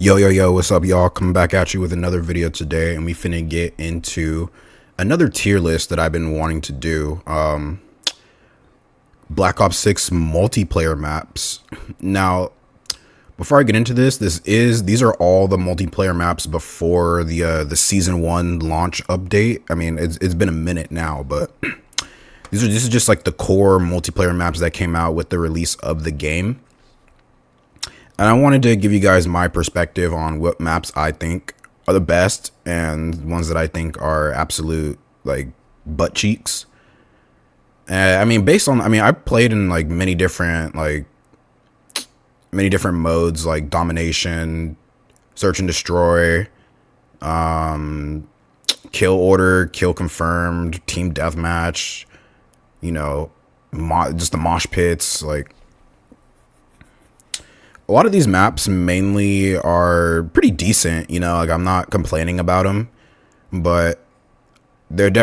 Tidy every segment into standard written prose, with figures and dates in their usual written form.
Yo, what's up, y'all? Coming back at you with another video today, and we finna get into another tier list that I've been wanting to do. Black Ops 6 multiplayer maps. Now, before I get into this, these are all the multiplayer maps before the season 1 launch update. I mean, it's been a minute now, but this is just like the core multiplayer maps that came out with the release of the game. And I wanted to give you guys my perspective on what maps I think are the best and ones that I think are absolute like butt cheeks. I mean, I've played in like many different modes like domination, search and destroy, kill order, kill confirmed, team deathmatch, you know, just the mosh pits. Like, a lot of these maps mainly are pretty decent, you know, like I'm not complaining about them, but it's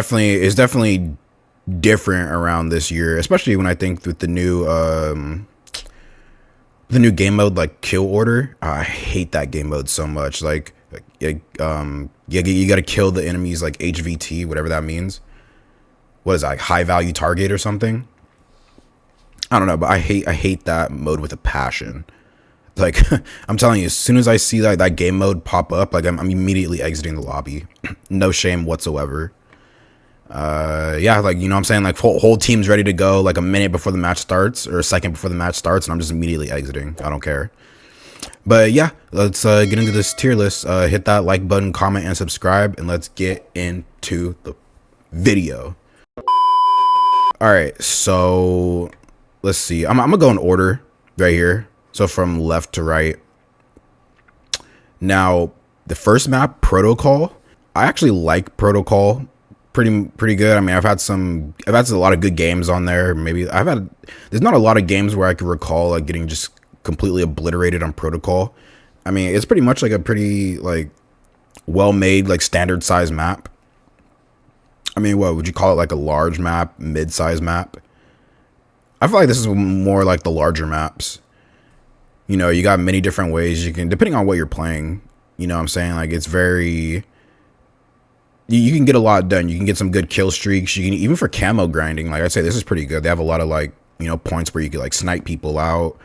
definitely different around this year, especially when I think with the new game mode like kill order. I hate that game mode so much. Like you got to kill the enemies like HVT, whatever that means. What is that, like high value target or something? I don't know, but I hate that mode with a passion. Like, I'm telling you, as soon as I see that game mode pop up, like I'm immediately exiting the lobby. No shame whatsoever. Yeah, like, you know what I'm saying? Like, whole team's ready to go like a minute before the match starts or a second before the match starts, and I'm just immediately exiting. I don't care. But yeah, let's get into this tier list. Hit that like button, comment, and subscribe, and let's get into the video. All right, so let's see. I'm gonna go in order right here. So from left to right. Now, the first map, Protocol. I actually like Protocol pretty good. I mean, I've had a lot of good games on there. There's not a lot of games where I could recall like getting just completely obliterated on Protocol. I mean, it's pretty much like a pretty like well-made like standard size map. I mean, what would you call it? Like a large map, mid-size map? I feel like this is more like the larger maps. You know, you got many different ways you can, depending on what you're playing, you know what I'm saying? Like, it's very, you can get a lot done. You can get some good kill streaks. You can, even for camo grinding, like I say, this is pretty good. They have a lot of like, you know, points where you can like snipe people out,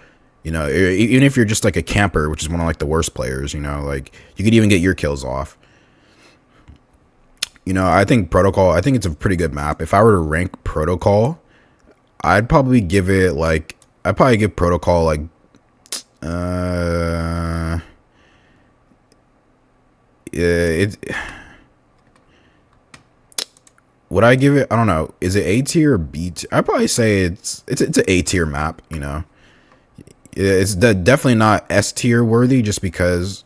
you know, even if you're just like a camper, which is one of like the worst players, you know, like you could even get your kills off. You know, I think it's a pretty good map. If I were to rank Protocol, I'd probably give Protocol like, would I give it, I don't know, is it A tier or B tier? I'd probably say it's an A tier map, you know. It's definitely not S tier worthy, just because,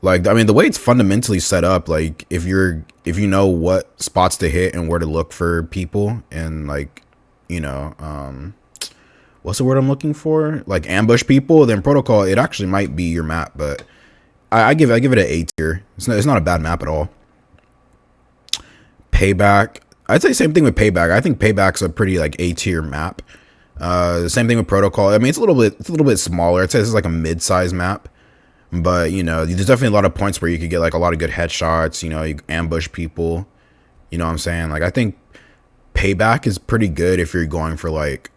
like, I mean, the way it's fundamentally set up, like if you know what spots to hit and where to look for people, and like, you know, what's the word I'm looking for? Like ambush people, then Protocol, it actually might be your map, but I give it an A tier. It's not a bad map at all. Payback, I'd say same thing with Payback. I think Payback's a pretty like A tier map. Same thing with Protocol. I mean, it's a little bit smaller. I'd say this is like a mid-size map, but you know, there's definitely a lot of points where you could get like a lot of good headshots. You know, you ambush people. You know what I'm saying? Like, I think Payback is pretty good if you're going for like,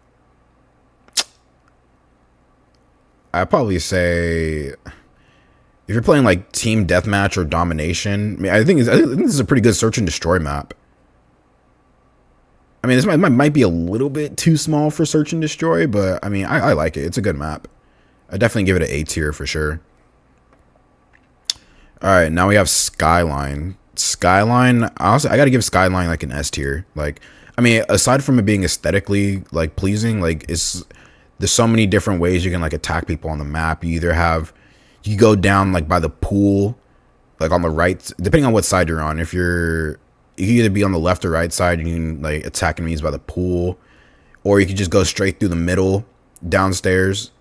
I'd probably say if you're playing like team deathmatch or domination. I mean, I think this is a pretty good search and destroy map. I mean, this might be a little bit too small for search and destroy, but I mean, I like it. It's a good map. I definitely give it an A tier for sure. All right, now we have Skyline. Skyline, honestly, I got to give Skyline like an S tier. Like, I mean, aside from it being aesthetically like pleasing, like there's so many different ways you can like attack people on the map. You go down like by the pool, like on the right, depending on what side you're on. You can either be on the left or right side, and you can like attack enemies by the pool, or you can just go straight through the middle downstairs,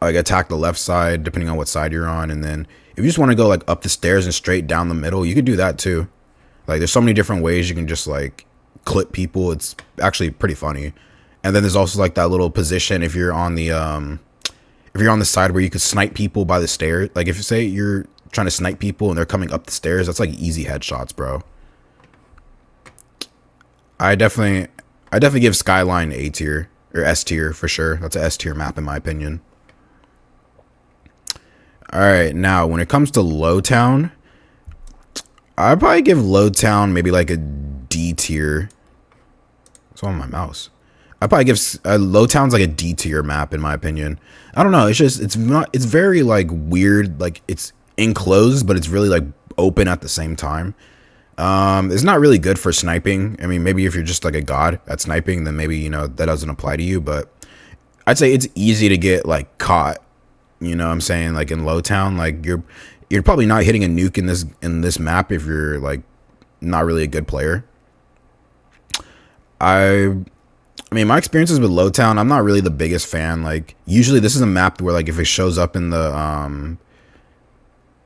like attack the left side depending on what side you're on. And then if you just want to go like up the stairs and straight down the middle, you could do that too. Like, there's so many different ways you can just like clip people. It's actually pretty funny. And then there's also like that little position if you're on the if you're on the side where you could snipe people by the stairs, like if you say you're trying to snipe people and they're coming up the stairs, that's like easy headshots, bro. I definitely give Skyline A tier or S tier for sure. That's a S tier map in my opinion. All right, now when it comes to Lowtown, I'd probably give Lowtown maybe like a D tier. What's on my mouse? I'd probably give Lowtown's like a D tier map in my opinion. I don't know. It's just it's very like weird. Like it's enclosed, but it's really like open at the same time. It's not really good for sniping. I mean, maybe if you're just like a god at sniping, then maybe, you know, that doesn't apply to you. But I'd say it's easy to get like caught. You know what I'm saying? Like in Lowtown, like you're probably not hitting a nuke in this map if you're like not really a good player. I mean, my experiences with Lowtown, I'm not really the biggest fan. Like usually this is a map where like if it shows up in the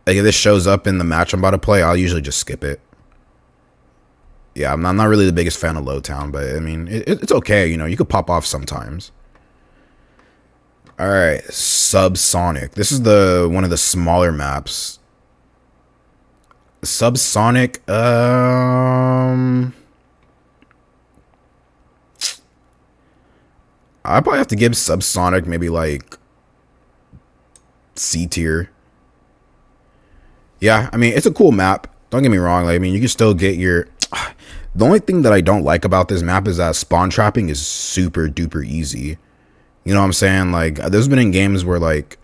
like if this shows up in the match I'm about to play, I'll usually just skip it. Yeah, I'm not really the biggest fan of Lowtown, but I mean it's okay. You know, you could pop off sometimes. All right, Subsonic. This is one of the smaller maps. Subsonic. I probably have to give Subsonic maybe like C tier. Yeah, I mean it's a cool map. Don't get me wrong. Like, I mean, you can still get your. The only thing that I don't like about this map is that spawn trapping is super duper easy. You know what I'm saying? Like, there's been in games where, like,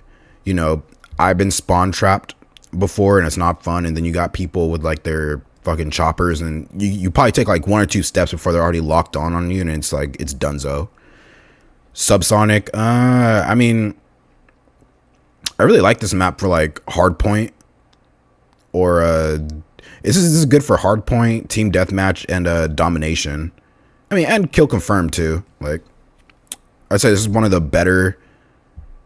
you know, I've been spawn trapped before and it's not fun. And then you got people with, like, their fucking choppers and you probably take, like, 1 or 2 steps before they're already locked on you. And it's, like, it's donezo. Subsonic, I mean, I really like this map for, like, hardpoint or, this is good for hardpoint, team deathmatch, and, domination. I mean, and kill confirmed, too. Like, I'd say this is one of the better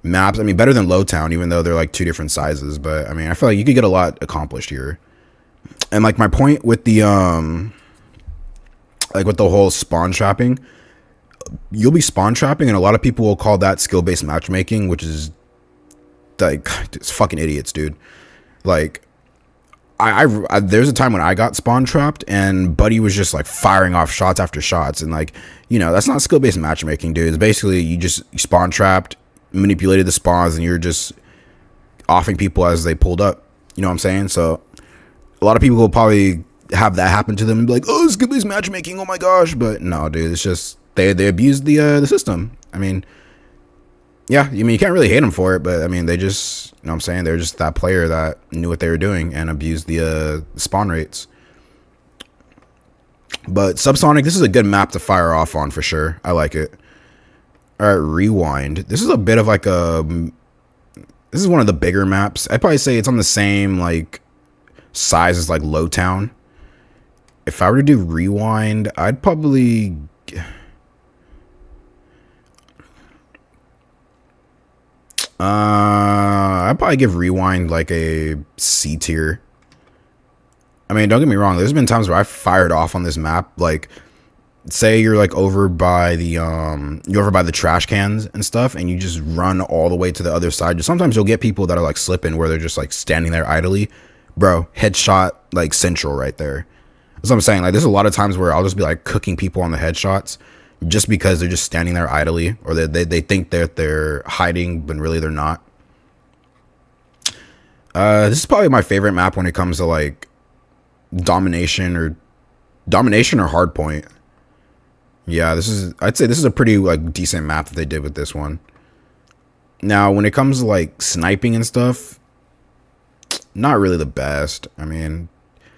maps. I mean, better than Lowtown, even though they're like 2 different sizes. But I mean, I feel like you could get a lot accomplished here. And like my point with the like with the whole spawn trapping, you'll be spawn trapping, and a lot of people will call that skill-based matchmaking, which is like it's fucking idiots, dude. Like, I there's a time when I got spawn trapped and Buddy was just like firing off shots after shots, and like, you know, that's not skill-based matchmaking, dude. It's basically you spawn trapped, manipulated the spawns, and you're just offing people as they pulled up. You know what I'm saying? So a lot of people will probably have that happen to them and be like, oh, skill-based matchmaking, oh my gosh. But no, dude, it's just they abuse the system. I mean, yeah, I mean, you can't really hate them for it, but I mean, they just, you know what I'm saying? They're just that player that knew what they were doing and abused the spawn rates. But Subsonic, this is a good map to fire off on for sure. I like it. All right, Rewind. This is a bit of like this is one of the bigger maps. I'd probably say it's on the same like size as like Lowtown. If I were to do Rewind, I'd probably give Rewind like a C tier. I mean, don't get me wrong, there's been times where I fired off on this map. Like, say you're like over by the trash cans and stuff, and you just run all the way to the other side. Sometimes you'll get people that are like slipping where they're just like standing there idly. Bro, headshot like central right there. That's what I'm saying. Like, there's a lot of times where I'll just be like cooking people on the headshots just because they're just standing there idly, or they think that they're hiding, but really they're not. This is probably my favorite map when it comes to like domination or hardpoint. Yeah, I'd say this is a pretty like decent map that they did with this one. Now, when it comes to like sniping and stuff, not really the best. I mean,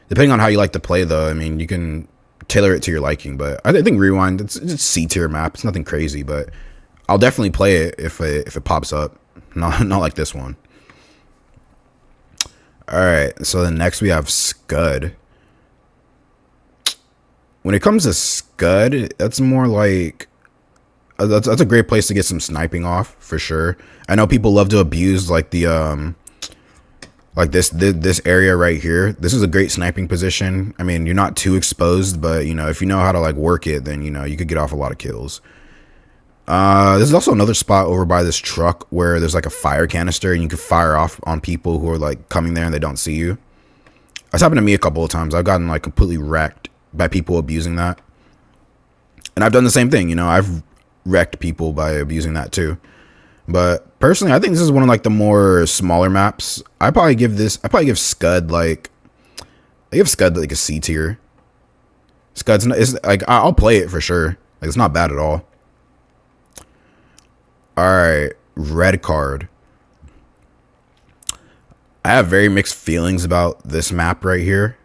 depending on how you like to play though, I mean, you can tailor it to your liking, but I think Rewind, it's a C tier map. It's nothing crazy, but I'll definitely play it if it pops up. Not like this one. All right, so then next we have Scud. When it comes to Scud, that's more like that's a great place to get some sniping off for sure. I know people love to abuse like the like this area right here. This is a great sniping position. I mean, you're not too exposed, but you know, if you know how to like work it, then you know you could get off a lot of kills. There's also another spot over by this truck where there's like a fire canister and you can fire off on people who are like coming there and they don't see you. That's happened to me a couple of times. I've gotten like completely wrecked by people abusing that. And I've done the same thing, you know, I've wrecked people by abusing that too. But personally, I think this is one of like the more smaller maps. I probably give Scud like a C tier. It's like I'll play it for sure. Like it's not bad at all. All right, red card. I have very mixed feelings about this map right here.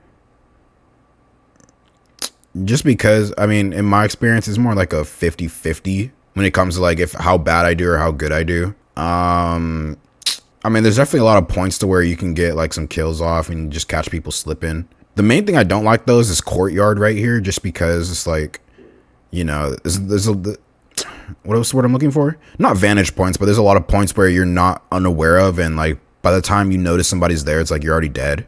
Just because, I mean, in my experience, it's more like a 50-50 when it comes to like how bad I do or how good I do. I mean, there's definitely a lot of points to where you can get like some kills off and just catch people slipping. The main thing I don't like though is this courtyard right here, just because it's like, you know, there's what else word I'm looking for? Not vantage points, but there's a lot of points where you're not unaware of, and like by the time you notice somebody's there, it's like you're already dead.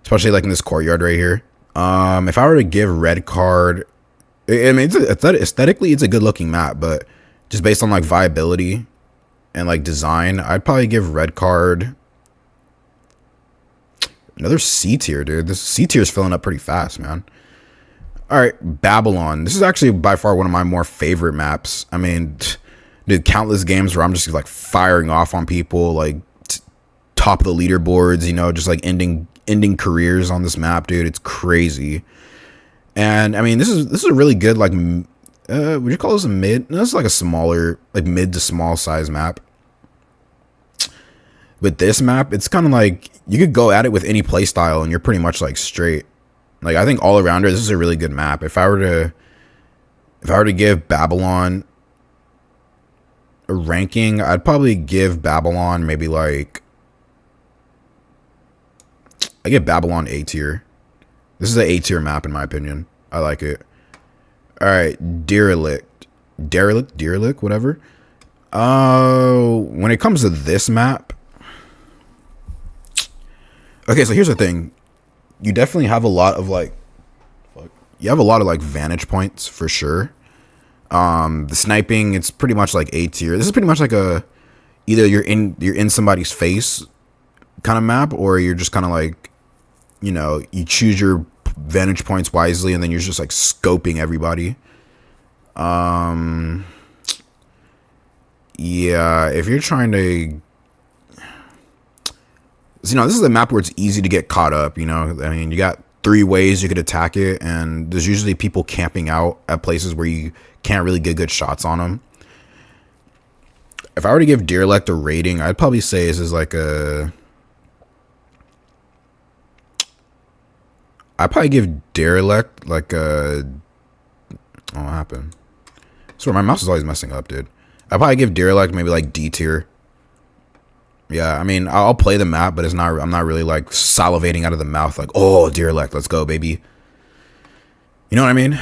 Especially like in this courtyard right here. If I were to give red card, I mean, aesthetically it's a good looking map, but just based on like viability and like design, I'd probably give red card another C tier, dude. This C tier is filling up pretty fast, man. All right, Babylon. This is actually by far one of my more favorite maps. I mean, dude, countless games where I'm just like firing off on people, like top of the leaderboards, you know, just like ending careers on this map, dude. It's crazy. And I mean, this is a really good, like, would you call this a mid? No, this is like a smaller, like mid to small size map. With this map, it's kind of like you could go at it with any play style and you're pretty much like straight. Like, I think all around this is a really good map. If I were to give Babylon a ranking, I'd probably give Babylon maybe like, I give Babylon A tier. This is an A tier map in my opinion. I like it. All right, Derelict, whatever. When it comes to this map, okay, so here's the thing. You definitely have a lot of like, vantage points for sure. The sniping, it's pretty much like A tier. This is pretty much like either you're in somebody's face kind of map, or you're just kind of like, you know, you choose your vantage points wisely and then you're just like scoping everybody. Yeah, if you're trying to, you know, this is a map where it's easy to get caught up, you know. I mean, you got 3 ways you could attack it, and there's usually people camping out at places where you can't really get good shots on them. If I were to give Derelict a rating, I'd probably say this is like I'd probably give Derelict like a, what happened? Sorry, my mouse is always messing up, dude. I'd probably give Derelict maybe like D tier. Yeah, I mean, I'll play the map, but I'm not really like salivating out of the mouth like, oh, Derelict, let's go, baby. You know what I mean?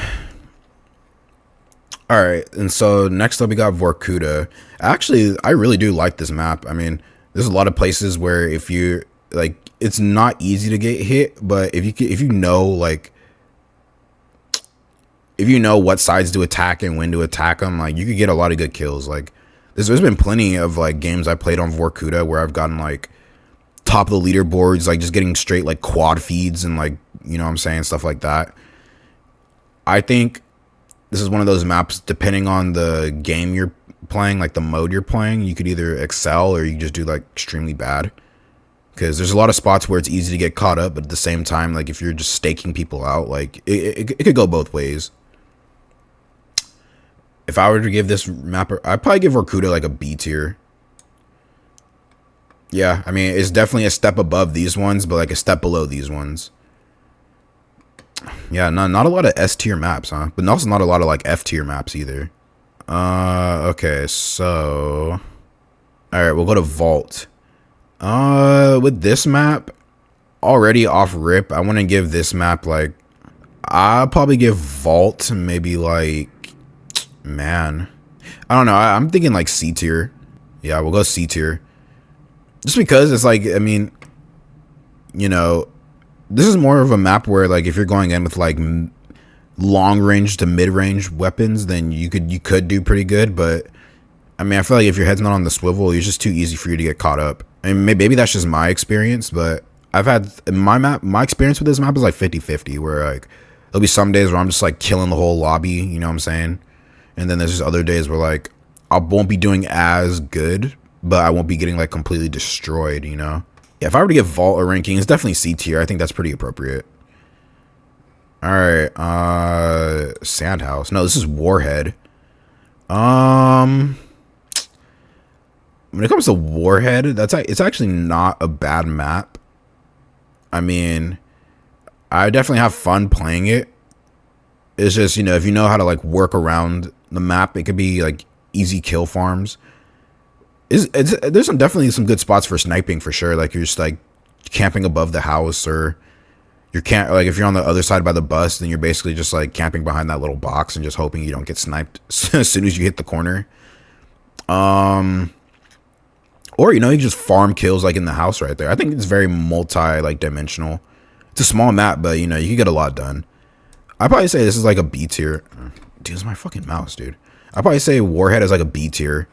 All right, and so next up we got Vorkuta. Actually, I really do like this map. I mean, there's a lot of places where if you like, it's not easy to get hit, but if you know what sides to attack and when to attack them, like you could get a lot of good kills. Like there's been plenty of like games I played on Vorkuta where I've gotten like top of the leaderboards, like just getting straight like quad feeds and like, you know what I'm saying, stuff like that. I think this is one of those maps, depending on the game you're playing, like the mode you're playing, you could either excel or you just do like extremely bad. Because there's a lot of spots where it's easy to get caught up, but at the same time, like if you're just staking people out, like it could go both ways. If I were to give this map, I'd probably give Vorkuta like a B tier. Yeah, I mean, it's definitely a step above these ones, but like a step below these ones. Yeah, not a lot of S tier maps, huh? But also not a lot of like F tier maps either. Okay, so, all right, we'll go to Vault. With this map, already off rip, I want to give this map like, I'll probably give Vault maybe like, man, I don't know. I'm thinking like C tier. Yeah, we'll go C tier. Just because it's like, I mean, you know, this is more of a map where like if you're going in with like long range to mid range weapons, then you could do pretty good. But I mean, I feel like if your head's not on the swivel, it's just too easy for you to get caught up. I mean, maybe that's just my experience, but I've had my experience with this map is like 50-50, where like there'll be some days where I'm just like killing the whole lobby, you know what I'm saying? And then there's just other days where like I won't be doing as good, but I won't be getting like completely destroyed, you know? Yeah, if I were to get Vault or ranking, it's definitely C tier. I think that's pretty appropriate. All right, Sandhouse. No, this is Warhead. When it comes to Warhead, it's actually not a bad map. I mean, I definitely have fun playing it. It's just, you know, if you know how to like work around the map, it could be like easy kill farms. There's definitely some good spots for sniping for sure. Like you're just like camping above the house, or you can't, like if you're on the other side by the bus, then you're basically just like camping behind that little box and just hoping you don't get sniped as soon as you hit the corner. Or, you know, you just farm kills like in the house right there. I think it's very multi like dimensional. It's a small map, but you know, you can get a lot done. I'd probably say this is like a B tier. Dude, it's my fucking mouse, dude. I'd probably say Warhead is like a B tier.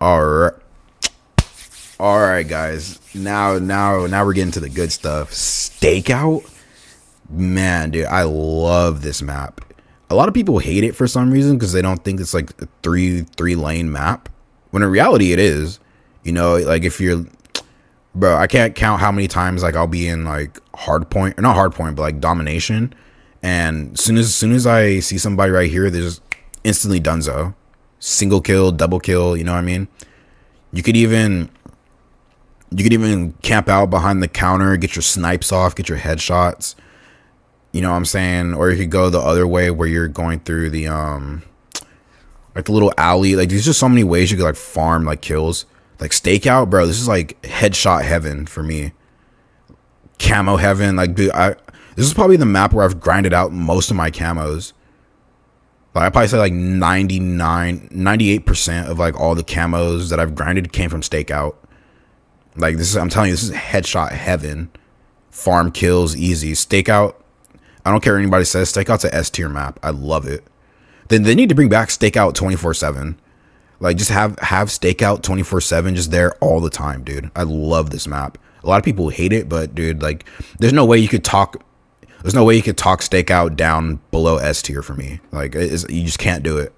All right, guys. Now we're getting to the good stuff. Stakeout, man, dude, I love this map. A lot of people hate it for some reason because they don't think it's like a three lane map. When in reality, it is. You know, like if you're, bro, I can't count how many times like I'll be in like hardpoint, or not hardpoint, but like domination, and as soon as I see somebody right here, they're just instantly donezo. Single kill, double kill, you know what I mean? You could even camp out behind the counter, get your snipes off, get your headshots. You know what I'm saying? Or you could go the other way where you're going through the like the little alley. Like there's just so many ways you could like farm like kills. Like Stakeout, bro, this is like headshot heaven for me. Camo heaven. Like dude, this is probably the map where I've grinded out most of my camos. Like I probably say like 98% of like all the camos that I've grinded came from Stakeout. Like this is, I'm telling you, this is headshot heaven. Farm kills easy. Stakeout, I don't care what anybody says, Stakeout's a S tier map. I love it. Then they need to bring back Stakeout 24/7. Like just have Stakeout 24/7 just there all the time, dude. I love this map. A lot of people hate it, but dude, like there's no way you could talk Stakeout down below S tier for me. Like you just can't do it.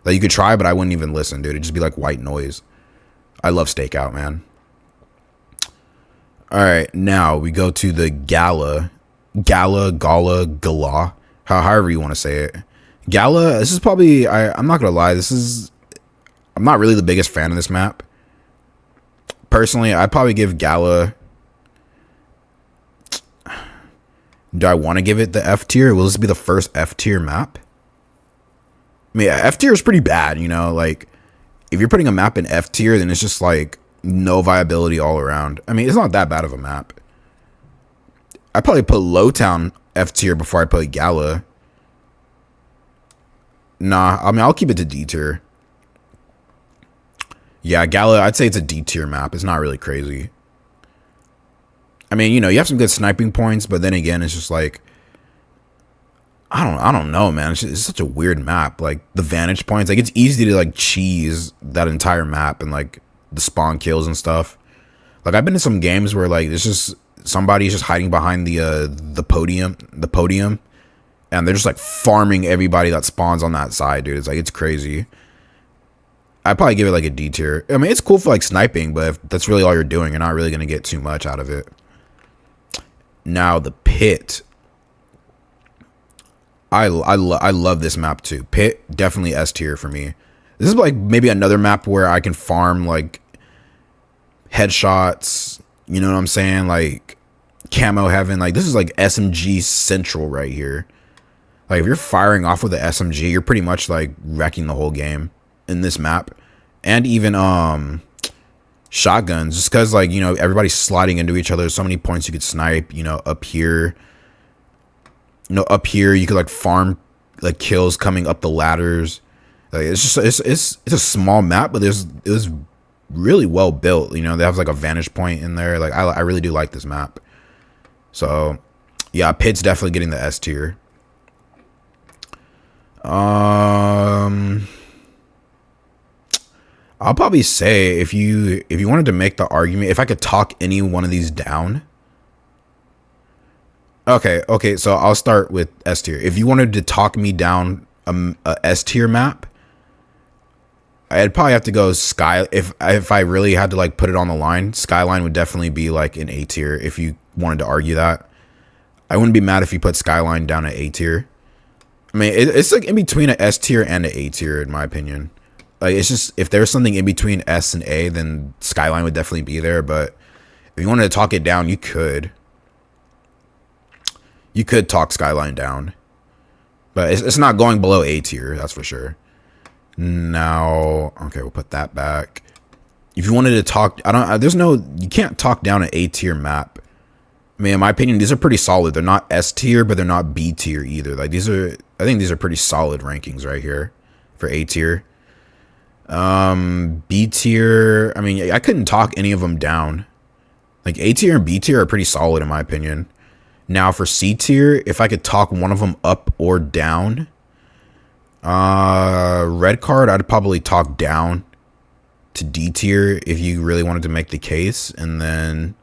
Like you could try, but I wouldn't even listen, dude. It'd just be like white noise. I love Stakeout, man. All right, now we go to the Gala, however you want to say it. Gala, this is probably, I'm not gonna lie, I'm not really the biggest fan of this map. Personally, I'd probably give Gala, do I want to give it the F tier? Will this be the first F tier map? I mean, F tier is pretty bad, you know, like if you're putting a map in F tier, then it's just like no viability all around. I mean, it's not that bad of a map. I'd probably put Lowtown F tier before I put Gala. Nah, I mean, I'll keep it to D tier. Yeah, Gala, I'd say it's a D tier map. It's not really crazy. I mean, you know, you have some good sniping points, but then again, it's just like, I don't know, man. It's such a weird map. Like the vantage points, like it's easy to like cheese that entire map and like the spawn kills and stuff. Like I've been in some games where like it's just somebody's just hiding behind the podium, and they're just like farming everybody that spawns on that side, dude. It's like, it's crazy. I'd probably give it like a D tier. I mean, it's cool for like sniping, but if that's really all you're doing, you're not really gonna get too much out of it. Now the Pit. I love this map too. Pit, definitely S tier for me. This is like maybe another map where I can farm like headshots, you know what I'm saying? Like camo heaven. Like this is like SMG central right here. Like if you're firing off with the SMG, you're pretty much like wrecking the whole game in this map. And even shotguns, just because like, you know, everybody's sliding into each other. There's so many points you could snipe, you know, up here. You know, up here you could like farm like kills coming up the ladders. Like it's just it's a small map, but it was really well built. You know, they have like a vantage point in there. Like I really do like this map. So yeah, Pit's definitely getting the S tier. I'll probably say if you wanted to make the argument, if I could talk any one of these down. Okay, so I'll start with S tier. If you wanted to talk me down a S tier map, I'd probably have to go Sky. If I really had to like put it on the line, Skyline would definitely be like an A tier. If you wanted to argue that, I wouldn't be mad if you put Skyline down at A tier. I mean, it's like in between an S tier and an A tier, in my opinion. Like, it's just, if there's something in between S and A, then Skyline would definitely be there. But if you wanted to talk it down, you could. You could talk Skyline down. But it's not going below A tier, that's for sure. Now, okay, we'll put that back. If you wanted to talk, you can't talk down an A tier map. I mean, in my opinion, these are pretty solid. They're not S tier, but they're not B tier either. Like, I think these are pretty solid rankings right here for A tier. B tier, I mean, I couldn't talk any of them down. Like, A tier and B tier are pretty solid in my opinion. Now for C tier, if I could talk one of them up or down, red card, I'd probably talk down to D tier if you really wanted to make the case. And then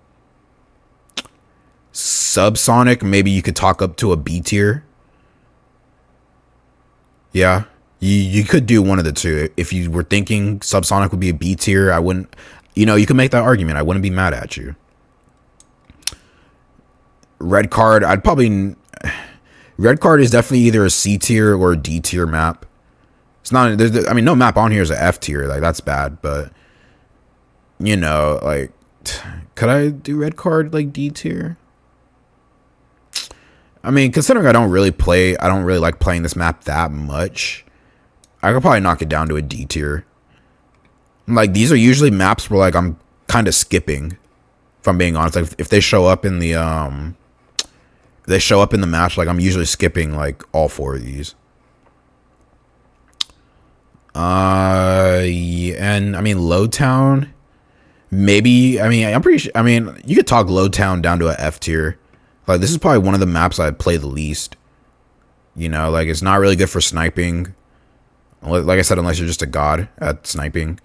Subsonic, maybe you could talk up to a B tier. Yeah, you could do one of the two. If you were thinking Subsonic would be a B tier, I wouldn't, you could make that argument. I wouldn't be mad at you. Red card, red card is definitely either a C tier or a D tier map. It's not, I mean, no map on here is a F tier. Like, that's bad, but like, could I do red card like D tier? I mean, considering I don't really like playing this map that much, I could probably knock it down to a D tier. Like, these are usually maps where like I'm kind of skipping, if I'm being honest. Like, if they show up in the match, like, I'm usually skipping like all 4 of these. Yeah, and I mean, Lowtown, maybe. I mean, I'm pretty sure. I mean, you could talk Lowtown down to a F tier. Like, this is probably one of the maps I play the least. Like, it's not really good for sniping. Like I said, unless you're just a god at sniping.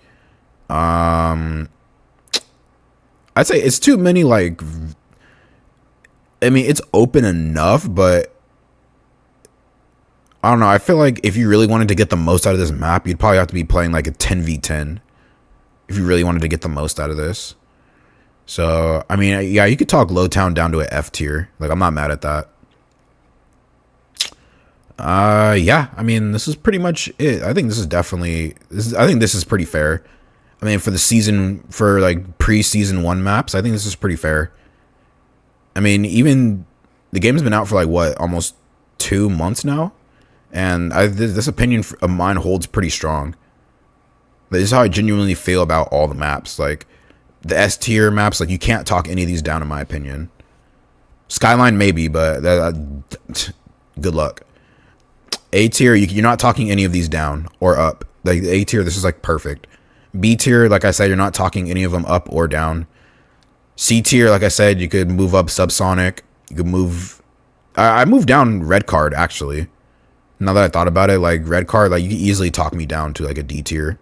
I'd say it's too many, like, I mean, it's open enough, but I don't know. I feel like if you really wanted to get the most out of this map, you'd probably have to be playing like a 10v10 if you really wanted to get the most out of this. So, I mean, yeah, you could talk Lowtown down to an F tier. Like, I'm not mad at that. Yeah, I mean, this is pretty much it. I think this is definitely, I think this is pretty fair. I mean, for the season, for like pre-season 1 maps, I think this is pretty fair. I mean, even the game's been out for like, what, almost 2 months now? And this opinion of mine holds pretty strong. This is how I genuinely feel about all the maps. Like, the S tier maps, like, you can't talk any of these down, in my opinion. Skyline, maybe, but good luck. A tier, you're not talking any of these down or up. Like, A tier, this is like perfect. B tier, like I said, you're not talking any of them up or down. C tier, like I said, you could move up Subsonic. You could move, I moved down red card, actually. Now that I thought about it, like, red card, like, you could easily talk me down to like a D tier.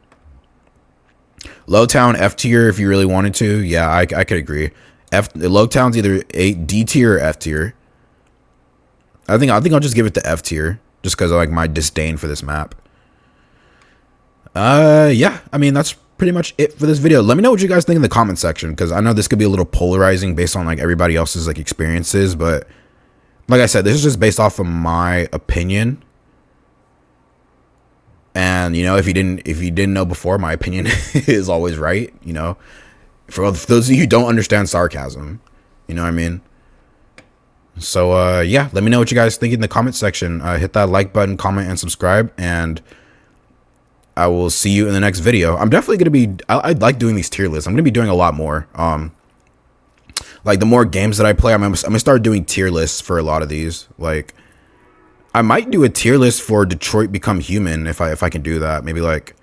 Lowtown, F tier, if you really wanted to. Yeah, I could agree. Lowtown's either a D tier or F tier. I think I'll just give it the F tier, just because of like my disdain for this map. Yeah, I mean, that's pretty much it for this video. Let me know what you guys think in the comment section, because I know this could be a little polarizing based on like everybody else's like experiences, but like I said, this is just based off of my opinion. And if you didn't know before, my opinion is always right. For those of you who don't understand sarcasm, you know what I mean. So yeah, let me know what you guys think in the comment section. Hit that like button, comment, and subscribe, and I will see you in the next video. I'm definitely gonna be. I like doing these tier lists. I'm gonna be doing a lot more. Like, the more games that I play, I'm gonna start doing tier lists for a lot of these. Like, I might do a tier list for Detroit Become Human if I can do that. Maybe like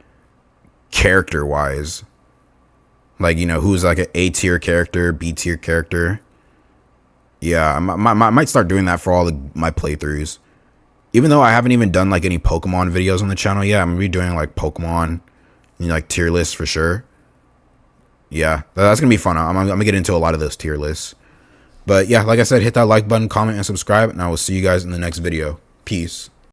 character wise, like, who's like an A tier character, B tier character. Yeah, I might start doing that for all my playthroughs. Even though I haven't even done like any Pokemon videos on the channel yet, I'm gonna be doing like Pokemon, You know, like tier lists for sure. Yeah, that's gonna be fun. I'm gonna get into a lot of those tier lists. But yeah, like I said, hit that like button, comment, and subscribe, and I will see you guys in the next video. Peace.